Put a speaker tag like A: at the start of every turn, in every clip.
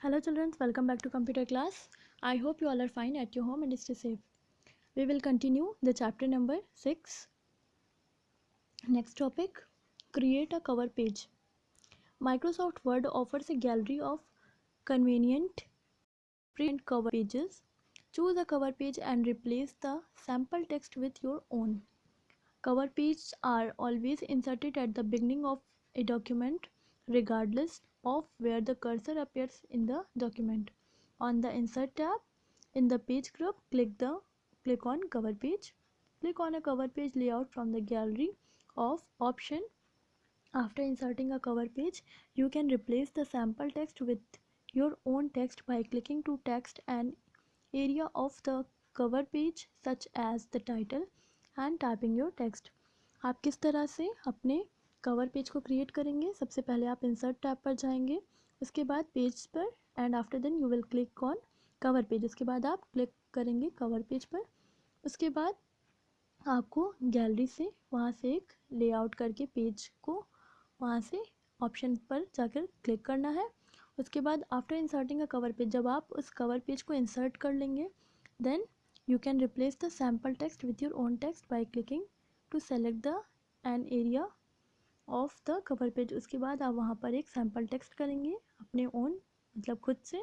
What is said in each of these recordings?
A: Hello children, welcome back to computer class. I hope you all are fine at your home and stay safe. We will continue the chapter number 6. Next topic, create a cover page. Microsoft Word offers a gallery of convenient print cover pages. Choose a cover page and replace the sample text with your own. Cover pages are always inserted at the beginning of a document regardless of where the cursor appears in the document. On the Insert tab in the page group, click on Cover Page. Click on a cover page layout from the gallery of option. After inserting a cover page, you can replace the sample text with your own text by clicking to text an area of the cover page such as the title and typing your text. आप किस तरह से अपने cover page को create करेंगे? सबसे पहले आप इंसर्ट टैब पर जाएंगे, उसके बाद पेज पर and after then you will click on cover page. उसके बाद आप क्लिक करेंगे कवर पेज पर. उसके बाद आपको गैलरी से वहाँ से एक लेआउट करके पेज को वहाँ से ऑप्शन पर जाकर क्लिक करना है. उसके बाद after inserting a cover page, जब आप उस कवर पेज को इंसर्ट कर लेंगे then you can replace the sample text with your own text by clicking to select the an area of the cover page. उसके बाद आप वहाँ पर एक सैम्पल टेक्स्ट करेंगे अपने ओन मतलब खुद से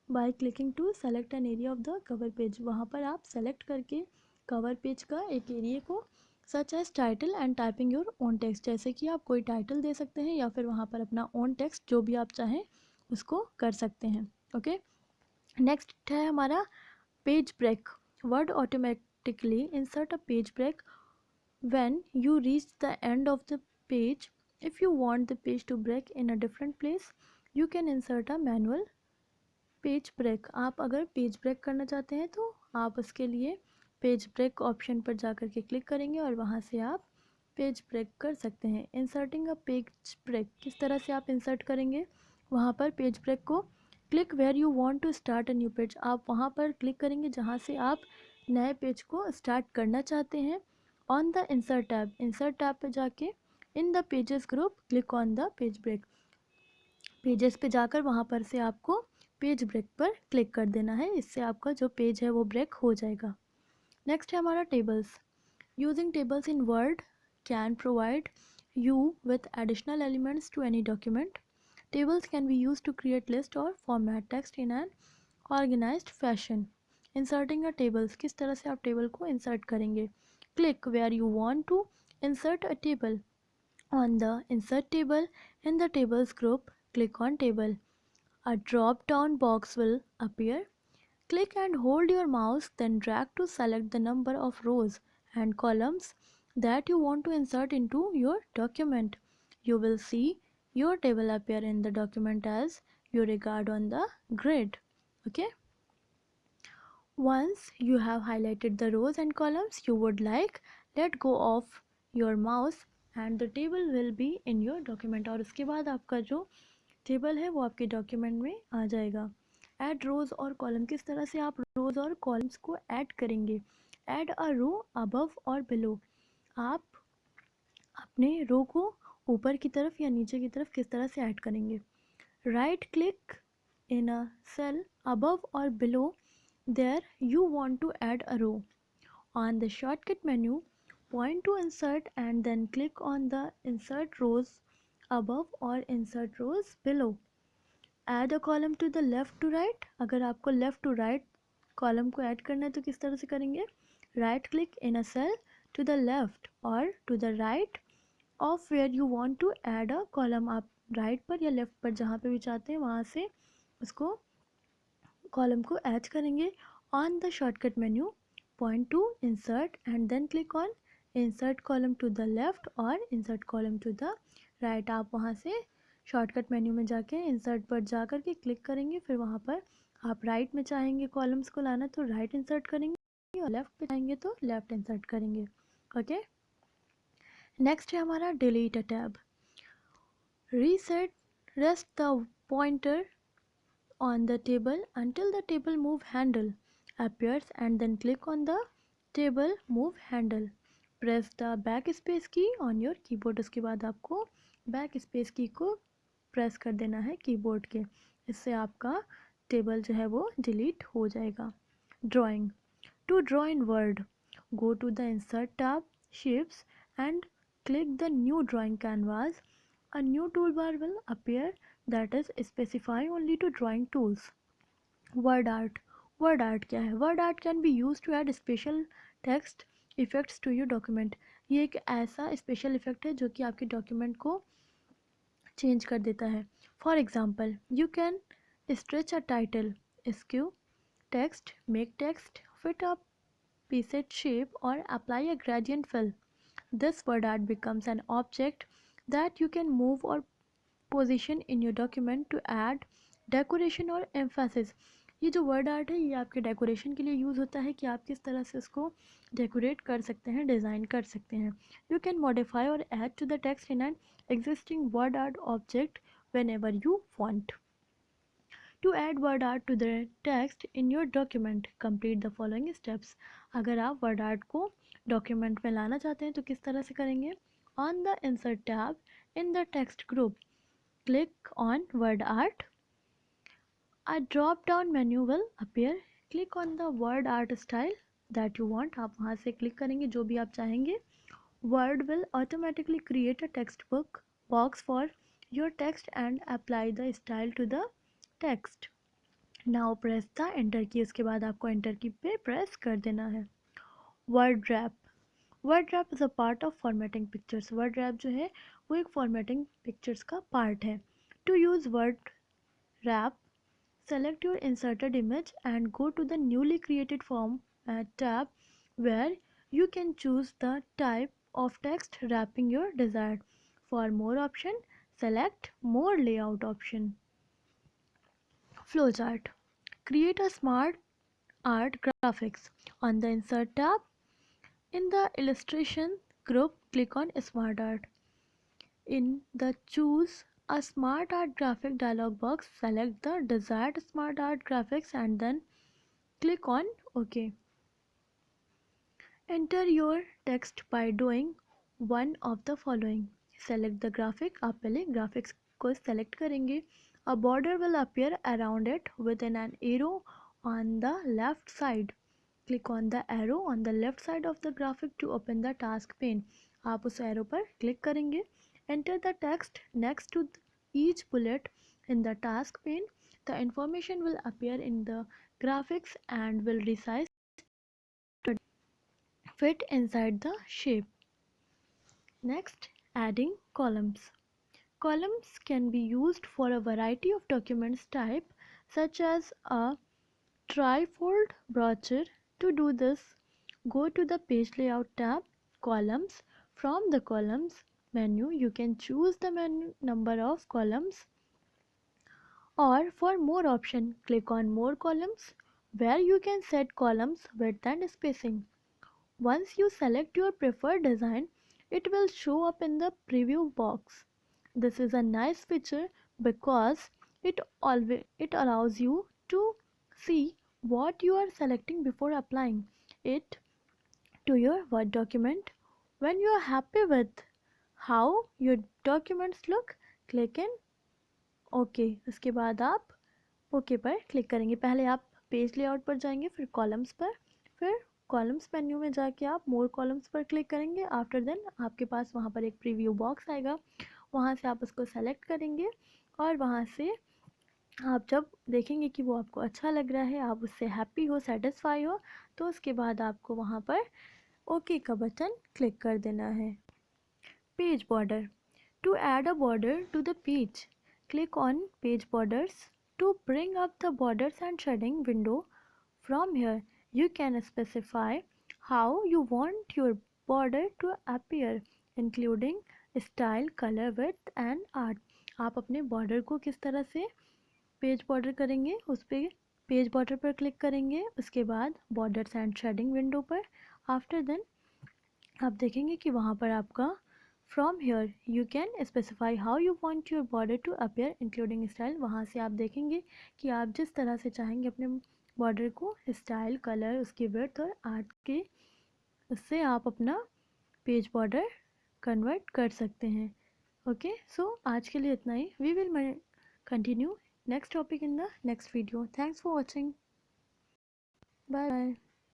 A: by clicking to select an area of the cover page. वहाँ पर आप सेलेक्ट करके कवर पेज का एक एरिया को such as title and typing your own text, जैसे कि आप कोई टाइटल दे सकते हैं या फिर वहाँ पर अपना ओन टेक्स्ट जो भी आप चाहें उसको कर सकते हैं. ओके, नेक्स्ट है हमारा page break. Word automatically insert a page break when you reach the end of the page. If you want the page to break in a different place, you can insert a manual page break. आप अगर page break करना चाहते हैं तो आप उसके लिए page break option पर जाकर के क्लिक करेंगे और वहाँ से आप पेज ब्रेक कर सकते हैं. इंसर्टिंग अ पेज ब्रेक, किस तरह से आप इंसर्ट करेंगे? वहाँ पर पेज ब्रेक को click where you want to start a new page, आप वहाँ पर क्लिक करेंगे जहाँ से आप नए पेज को स्टार्ट करना चाहते हैं. ऑन द इंसर्ट टैब पे जाके in the pages group click on the page break. Pages पे जाकर वहाँ पर से आपको पेज ब्रेक पर क्लिक कर देना है, इससे आपका जो पेज है वो ब्रेक हो जाएगा. नेक्स्ट है हमारा tables. Using tables in word can provide you with additional elements to any document. Tables can be used to create list or format text in an organized fashion. Inserting a tables, किस तरह से आप table को insert करेंगे? Click where you want to insert a table. On the insert table in the tables group, click on table. A drop down box will appear. Click and hold your mouse, then drag to select the number of rows and columns that you want to insert into your document. You will see your table appear in the document as you regard on the grid. Okay. Once you have highlighted the rows and columns you would like, let go of your mouse and the table will be in your document. और उसके बाद आपका जो table है वो आपके document में आ जाएगा. ऐड रोज़ और कॉलम, किस तरह से आप रोज़ और कॉलम्स को ऐड करेंगे? ऐड अ रो अबव और बिलो, आप अपने रो को ऊपर की तरफ या नीचे की तरफ किस तरह से ऐड करेंगे? Right click in a cell above और below there you want to add a row. On the shortcut menu, point to insert and then click on the insert rows above or insert rows below. Add a column to the left to right. अगर आपको left to right column को add करना है तो किस तरह से करेंगे? Right click in a cell to the left और to the right of where you want to add a column. आप राइट पर या लेफ्ट पर जहाँ पे भी चाहते हैं वहाँ से उसको कॉलम को ऐड करेंगे. On the shortcut menu point to insert and then click on insert column to the left और insert column to the right. आप वहाँ से शॉर्टकट मेन्यू में जाके इंसर्ट पर जा कर के क्लिक करेंगे, फिर वहाँ पर आप राइट में चाहेंगे कॉलम्स को लाना तो राइट इंसर्ट करेंगे और लेफ्ट पे चाहेंगे तो लेफ्ट इंसर्ट करेंगे. ओके, नेक्स्ट है हमारा delete a tab. Reset rest the pointer on the table until the table move handle appears and then click on the table move handle. Press the backspace key on your keyboard. उसके बाद आपको backspace की को press कर देना है keyboard के. इससे आपका टेबल जो है वो डिलीट हो जाएगा। Drawing, to draw in Word, go to the insert tab, shapes, and click the new drawing canvas. A new toolbar will appear that is specified only to drawing tools. Word art, word art क्या है? Word art can be used to add special text effects to your document. ये एक ऐसा special effect है जो कि आपके document को चेंज कर देता है. For example, you can stretch a title, skew text, make text fit a preset shape, or apply a gradient fill. This word art becomes an object that you can move or position in your document to add decoration or emphasis. ये जो word art है ये आपके decoration के लिए use होता है कि आप किस तरह से उसको डेकोरेट कर सकते हैं, डिज़ाइन कर सकते हैं. You can modify or add to the text in an existing WordArt object whenever you want. To add word art to the text in your document, complete the following steps. अगर आप word art को document में लाना चाहते हैं तो किस तरह से करेंगे? On the insert tab in the text group, click on word art. A drop down menu will appear. Click on the word art style that you want. आप वहाँ से click करेंगे जो भी आप चाहेंगे. Word will automatically create a text box for your text and apply the style to the text. Now press the enter की. उसके बाद आपको एंटर की पे प्रेस कर देना है. Word wrap, word wrap is a part of formatting pictures. Word wrap जो है वो एक फॉर्मेटिंग पिक्चर्स का पार्ट है. To use word wrap, select your inserted image and go to the newly created format tab where you can choose the type of text wrapping your desired. For more option, select more layout option. Flowchart, create a smart art graphics. On the insert tab in the illustration group, click on smart art. In the choose a smart art graphic dialog box, select the desired smart art graphics and then click on OK. Enter your text by doing one of the following. Select the graphic. आप पहले graphics को select करेंगे. A border will appear around it within an arrow on the left side. Click on the arrow on the left side of the graphic to open the task pane. आप उस arrow पर click करेंगे. Enter the text next to each bullet in the task pane. The information will appear in the graphics and will resize to fit inside the shape. Next, adding columns. Columns can be used for a variety of documents type such as a trifold brochure. To do this, go to the page layout tab, columns. From the columns menu, you can choose the number of columns, or for more option, click on more columns where you can set columns width and spacing. Once you select your preferred design, it will show up in the preview box. This is a nice feature because it allows you to see what you are selecting before applying it to your Word document. When you are happy with how your documents look, click in OK. उसके बाद आप OK पर click करेंगे. पहले आप page layout पर जाएंगे, फिर कॉलम्स पर, फिर कॉलम्स मेन्यू में जाके आप मोर कॉलम्स पर क्लिक करेंगे. आफ्टर देन आपके पास वहाँ पर एक प्रीव्यू बॉक्स आएगा, वहाँ से आप उसको सेलेक्ट करेंगे और वहाँ से आप जब देखेंगे कि वो आपको अच्छा लग रहा है, आप उससे हैप्पी हो, सेटिस्फाई हो, तो उसके बाद आपको वहाँ पर ओके का बटन क्लिक कर देना है. Page border, to add a border to the page, click on page borders to bring up the borders and shading window. From here you can specify how you want your border to appear including style, color, width and art. आप अपने border को किस तरह से page border करेंगे, उस पर page border पर क्लिक करेंगे, उसके बाद बॉर्डर्स एंड शेडिंग विंडो पर. आफ्टर देन आप देखेंगे कि वहाँ पर आपका From here you can specify how you want your border to appear including style. वहाँ से आप देखेंगे कि आप जिस तरह से चाहेंगे अपने बॉर्डर को, स्टाइल, कलर, उसकी विड्थ और आर्ट के उससे आप अपना पेज बॉर्डर कन्वर्ट कर सकते हैं. ओके, सो आज के लिए इतना ही. We will continue next topic in the next video. Thanks for watching. Bye bye.